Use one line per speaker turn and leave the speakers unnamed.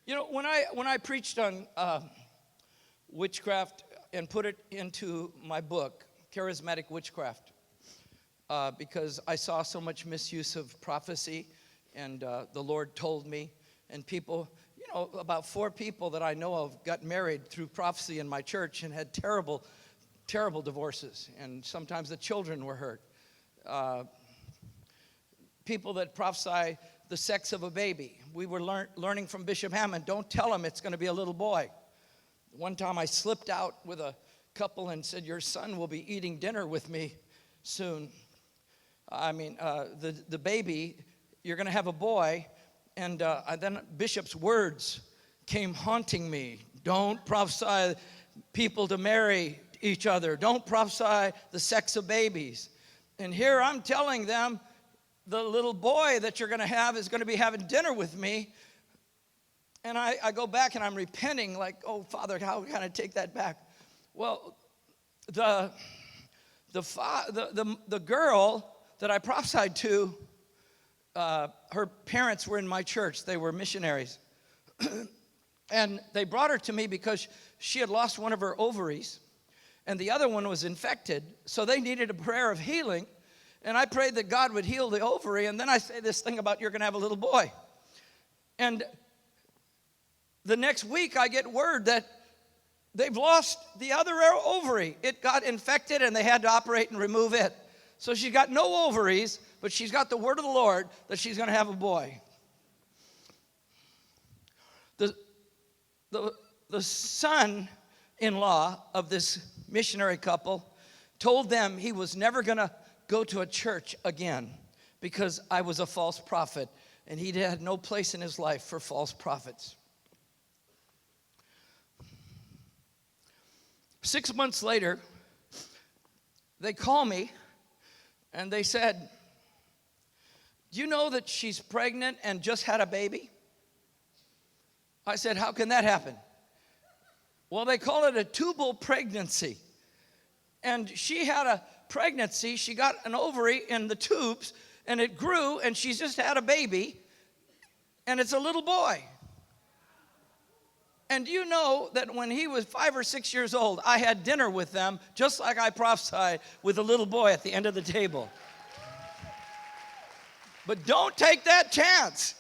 You know, when I preached on witchcraft and put it into my book, Charismatic Witchcraft, because I saw so much misuse of prophecy, and the Lord told me, and people, you know, about 4 people that I know of got married through prophecy in my church and had terrible, terrible divorces, and sometimes the children were hurt. People that prophesy the sex of a baby. We were learning from Bishop Hammond, don't tell him it's going to be a little boy. One time I slipped out with a couple and said, your son will be eating dinner with me soon. I mean, the baby, you're going to have a boy. And then Bishop's words came haunting me. Don't prophesy people to marry each other. Don't prophesy the sex of babies. And here I'm telling them, the little boy that you're going to have is going to be having dinner with me. And I go back and I'm repenting like, oh, Father, how can I take that back? Well, the girl that I prophesied to, her parents were in my church. They were missionaries. And they brought her to me because she had lost one of her ovaries, and the other one was infected. So they needed a prayer of healing. And I prayed that God would heal the ovary. And then I say this thing about you're going to have a little boy. And the next week I get word that they've lost the other ovary. It got infected and they had to operate and remove it. So she's got no ovaries, but she's got the word of the Lord that she's going to have a boy. The son-in-law of this missionary couple told them he was never going to go to a church again because I was a false prophet, and he had no place in his life for false prophets. 6 months later, they call me and they said, do you know that she's pregnant and just had a baby? I said, how can that happen? Well, they call it a tubal pregnancy. And she had a pregnancy. She got an ovary in the tubes, and it grew, and she's just had a baby, and it's a little boy. And do you know that when he was 5 or 6 years old, I had dinner with them, just like I prophesied, with a little boy at the end of the table. But don't take that chance.